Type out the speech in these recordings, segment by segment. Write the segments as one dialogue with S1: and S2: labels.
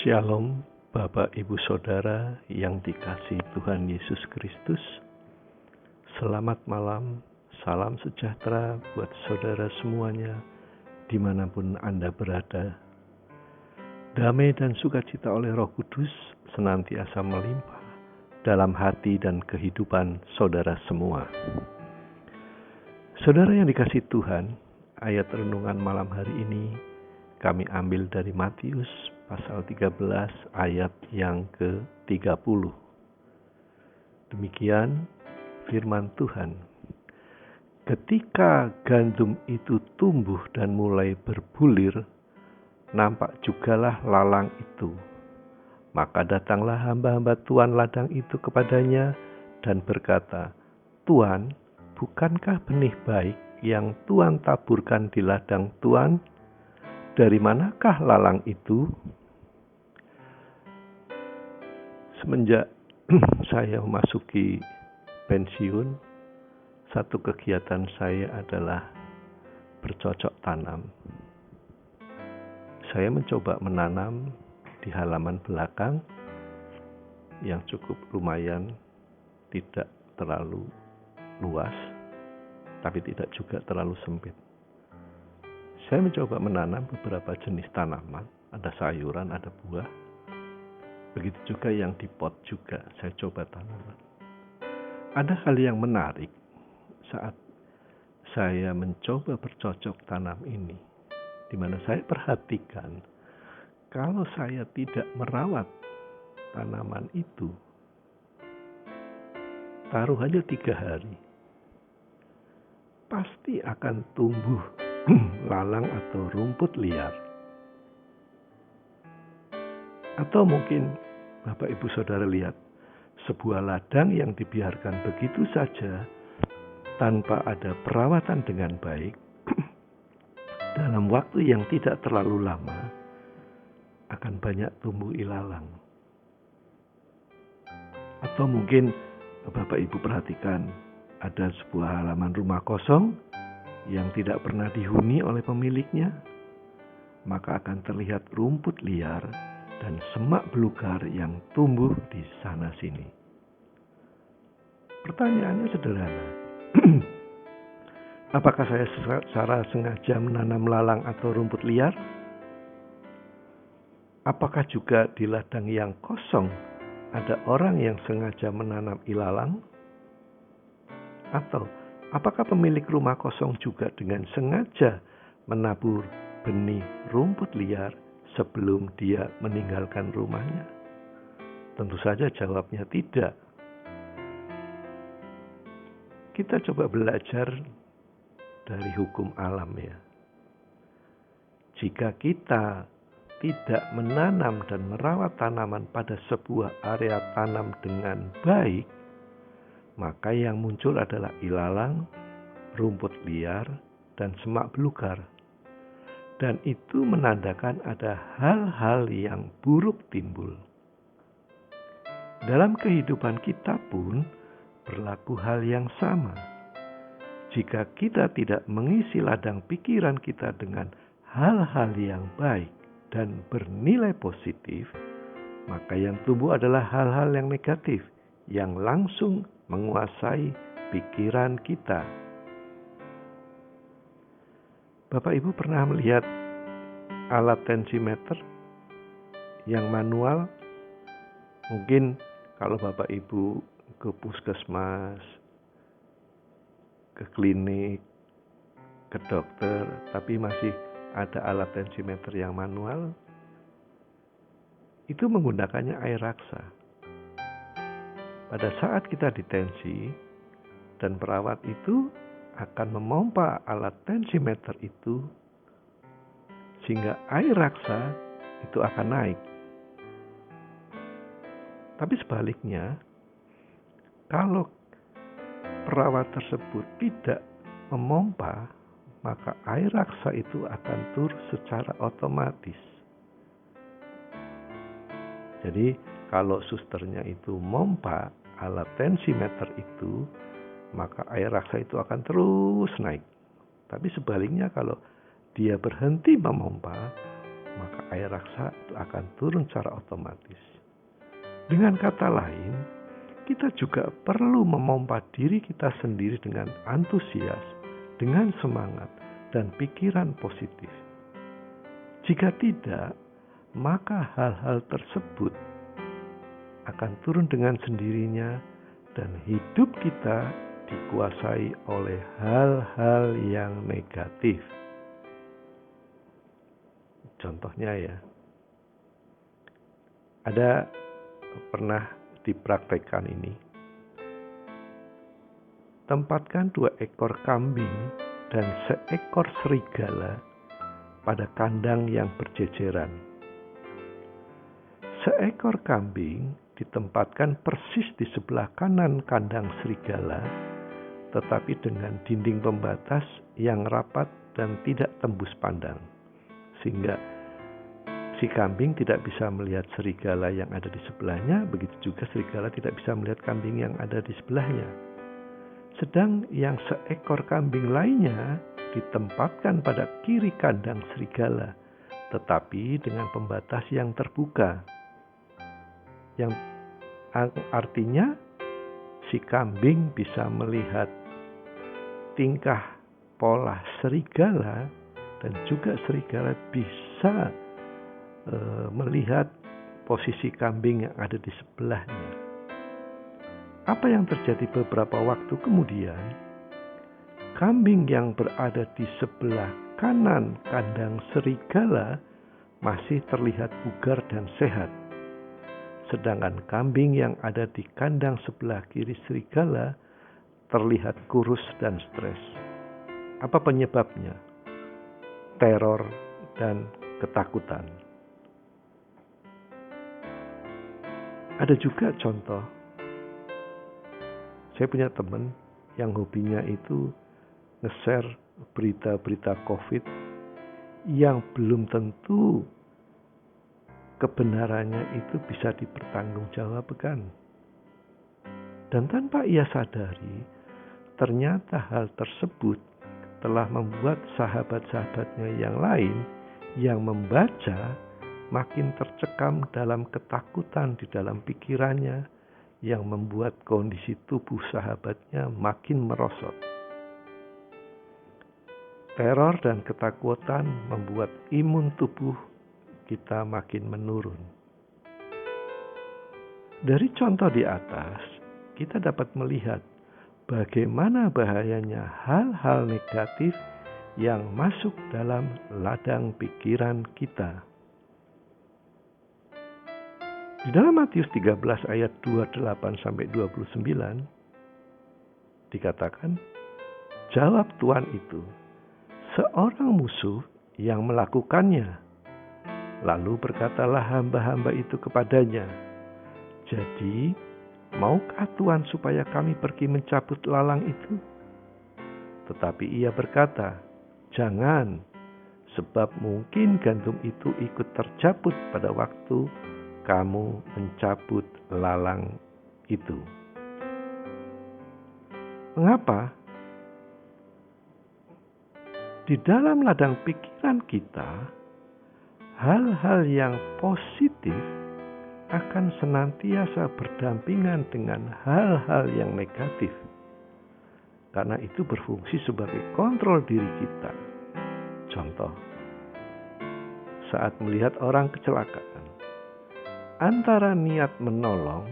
S1: Shalom, Bapak Ibu Saudara yang dikasihi Tuhan Yesus Kristus. Selamat malam, salam sejahtera buat saudara semuanya, dimanapun Anda berada. Damai dan sukacita oleh Roh Kudus senantiasa melimpah dalam hati dan kehidupan saudara semua. Saudara yang dikasihi Tuhan, ayat renungan malam hari ini kami ambil dari Matius pasal 13 ayat yang ke-30. Demikian firman Tuhan. Ketika gandum itu tumbuh dan mulai berbulir, nampak jugalah lalang itu. Maka datanglah hamba-hamba tuan ladang itu kepadanya dan berkata, "Tuan, bukankah benih baik yang Tuan taburkan di ladang Tuan? Dari manakah lalang itu?" Semenjak saya memasuki pensiun, satu kegiatan saya adalah bercocok tanam. Saya mencoba menanam di halaman belakang yang cukup lumayan, tidak terlalu luas, tapi tidak juga terlalu sempit. Saya mencoba menanam beberapa jenis tanaman, ada sayuran, ada buah. Begitu juga yang di pot juga saya coba tanaman. Ada hal yang menarik saat saya mencoba bercocok tanam ini, di mana saya perhatikan kalau saya tidak merawat tanaman itu, taruh aja 3 hari, pasti akan tumbuh lalang atau rumput liar. Atau mungkin Bapak Ibu Saudara lihat sebuah ladang yang dibiarkan begitu saja tanpa ada perawatan dengan baik, dalam waktu yang tidak terlalu lama akan banyak tumbuh ilalang. Atau mungkin Bapak Ibu perhatikan ada sebuah halaman rumah kosong yang tidak pernah dihuni oleh pemiliknya, maka akan terlihat rumput liar dan semak belukar yang tumbuh di sana-sini. Pertanyaannya sederhana. Apakah saya secara sengaja menanam lalang atau rumput liar? Apakah juga di ladang yang kosong ada orang yang sengaja menanam ilalang? Atau apakah pemilik rumah kosong juga dengan sengaja menabur benih rumput liar sebelum dia meninggalkan rumahnya? Tentu saja jawabnya tidak. Kita coba belajar dari hukum alam ya. Jika kita tidak menanam dan merawat tanaman pada sebuah area tanam dengan baik, maka yang muncul adalah ilalang, rumput liar, dan semak belukar. Dan itu menandakan ada hal-hal yang buruk timbul. Dalam kehidupan kita pun berlaku hal yang sama. Jika kita tidak mengisi ladang pikiran kita dengan hal-hal yang baik dan bernilai positif, maka yang tumbuh adalah hal-hal yang negatif yang langsung menguasai pikiran kita. Bapak Ibu pernah melihat alat tensimeter yang manual? Mungkin kalau Bapak Ibu ke puskesmas, ke klinik, ke dokter, tapi masih ada alat tensimeter yang manual, itu menggunakannya air raksa. Pada saat kita ditensi, dan perawat itu akan memompa alat tensimeter itu sehingga air raksa itu akan naik. Tapi sebaliknya, kalau perawat tersebut tidak memompa, maka air raksa itu akan turun secara otomatis. Jadi kalau susternya itu memompa alat tensimeter itu, maka air raksa itu akan terus naik. Tapi sebaliknya kalau dia berhenti memompa, maka air raksa itu akan turun secara otomatis. Dengan kata lain, kita juga perlu memompa diri kita sendiri dengan antusias, dengan semangat, dan pikiran positif. Jika tidak, maka hal-hal tersebut akan turun dengan sendirinya dan hidup kita dikuasai oleh hal-hal yang negatif. Contohnya ya, ada pernah dipraktekkan ini. Tempatkan 2 ekor kambing dan seekor serigala pada kandang yang berjejeran. Seekor kambing ditempatkan persis di sebelah kanan kandang serigala, tetapi dengan dinding pembatas yang rapat dan tidak tembus pandang, sehingga si kambing tidak bisa melihat serigala yang ada di sebelahnya, begitu juga serigala tidak bisa melihat kambing yang ada di sebelahnya. Sedang yang seekor kambing lainnya ditempatkan pada kiri kandang serigala, tetapi dengan pembatas yang terbuka. Yang artinya si kambing bisa melihat tingkah pola serigala dan juga serigala bisa melihat posisi kambing yang ada di sebelahnya. Apa yang terjadi beberapa waktu kemudian? Kambing yang berada di sebelah kanan kandang serigala masih terlihat bugar dan sehat. Sedangkan kambing yang ada di kandang sebelah kiri serigala terlihat kurus dan stres. Apa penyebabnya? Teror dan ketakutan. Ada juga contoh. Saya punya teman yang hobinya itu nge-share berita-berita COVID yang belum tentu kebenarannya itu bisa dipertanggungjawabkan. Dan tanpa ia sadari, ternyata hal tersebut telah membuat sahabat-sahabatnya yang lain yang membaca makin tercekam dalam ketakutan di dalam pikirannya, yang membuat kondisi tubuh sahabatnya makin merosot. Teror dan ketakutan membuat imun tubuh kita makin menurun. Dari contoh di atas, kita dapat melihat bagaimana bahayanya hal-hal negatif yang masuk dalam ladang pikiran kita. Di dalam Matius 13 ayat 28-29 dikatakan, jawab Tuhan itu, seorang musuh yang melakukannya. Lalu berkatalah hamba-hamba itu kepadanya, jadi maukah Tuhan supaya kami pergi mencabut lalang itu? Tetapi ia berkata, jangan, sebab mungkin gandum itu ikut tercabut pada waktu kamu mencabut lalang itu. Mengapa? Di dalam ladang pikiran kita, hal-hal yang positif akan senantiasa berdampingan dengan hal-hal yang negatif. Karena itu berfungsi sebagai kontrol diri kita. Contoh, saat melihat orang kecelakaan, antara niat menolong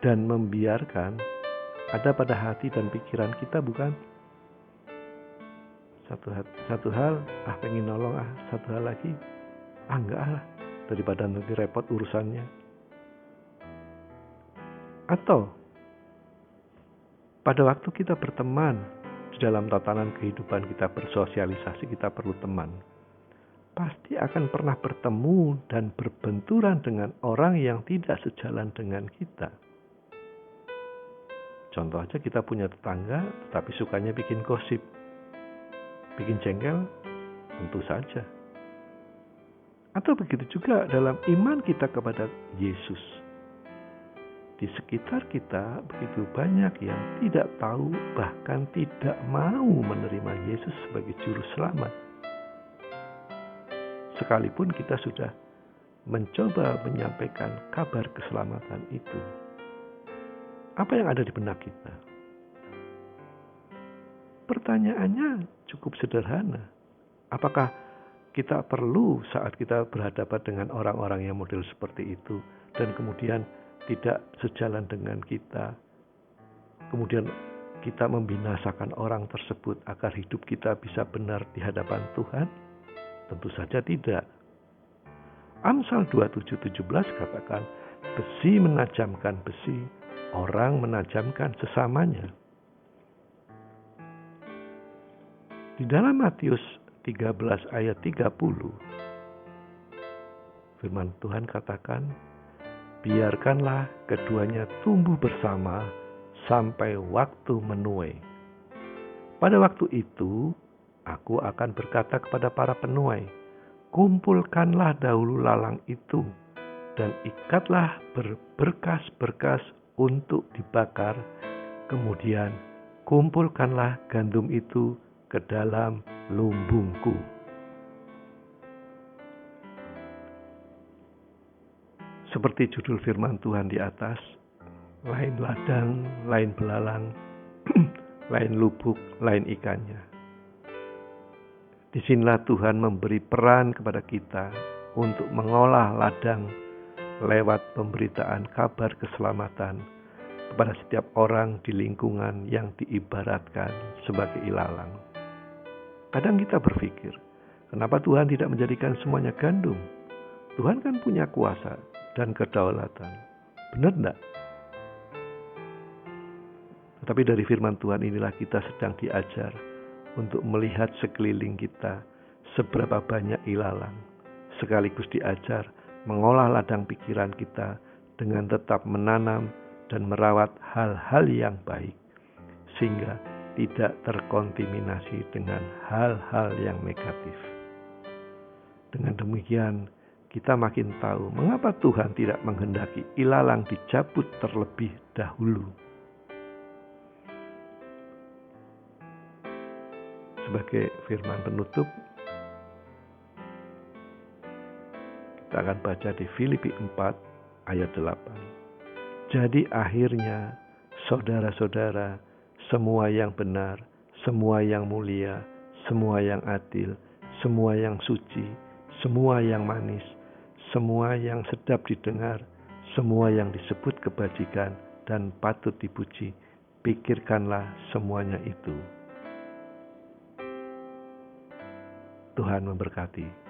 S1: dan membiarkan ada pada hati dan pikiran kita, bukan? Satu hal, pengen nolong, satu hal lagi, enggak lah, daripada nanti repot urusannya. Atau pada waktu kita berteman, di dalam tatanan kehidupan kita bersosialisasi, kita perlu teman. Pasti akan pernah bertemu dan berbenturan dengan orang yang tidak sejalan dengan kita. Contoh aja, kita punya tetangga tetapi sukanya bikin gosip, bikin jengkel, tentu saja. Atau begitu juga dalam iman kita kepada Yesus. Di sekitar kita begitu banyak yang tidak tahu, bahkan tidak mau menerima Yesus sebagai juru selamat. sekalipun kita sudah mencoba menyampaikan kabar keselamatan itu, apa yang ada di benak kita? Pertanyaannya cukup sederhana. Apakah kita perlu saat kita berhadapan dengan orang-orang yang model seperti itu dan kemudian tidak sejalan dengan kita, kemudian kita membinasakan orang tersebut agar hidup kita bisa benar di hadapan Tuhan? Tentu saja tidak. Amsal 27:17 katakan, besi menajamkan besi, orang menajamkan sesamanya. Di dalam Matius 13 ayat 30, firman Tuhan katakan, biarkanlah keduanya tumbuh bersama sampai waktu menuai. Pada waktu itu, aku akan berkata kepada para penuai, kumpulkanlah dahulu lalang itu dan ikatlah berberkas-berkas untuk dibakar. Kemudian kumpulkanlah gandum itu ke dalam lumbungku. Seperti judul firman Tuhan di atas, lain ladang, lain belalang, lain lubuk, lain ikannya. Disinilah Tuhan memberi peran kepada kita untuk mengolah ladang lewat pemberitaan kabar keselamatan kepada setiap orang di lingkungan yang diibaratkan sebagai ilalang. Kadang kita berpikir, kenapa Tuhan tidak menjadikan semuanya gandum? Tuhan kan punya kuasa dan kedaulatan. Benar enggak? Tetapi dari firman Tuhan inilah kita sedang diajar untuk melihat sekeliling kita seberapa banyak ilalang. Sekaligus diajar mengolah ladang pikiran kita dengan tetap menanam dan merawat hal-hal yang baik, sehingga tidak terkontaminasi dengan hal-hal yang negatif. Dengan demikian, kita makin tahu mengapa Tuhan tidak menghendaki ilalang dicabut terlebih dahulu. Sebagai firman penutup, kita akan baca di Filipi 4 ayat 8. Jadi akhirnya, saudara-saudara, semua yang benar, semua yang mulia, semua yang adil, semua yang suci, semua yang manis, semua yang sedap didengar, semua yang disebut kebajikan dan patut dipuji, pikirkanlah semuanya itu. Tuhan memberkati.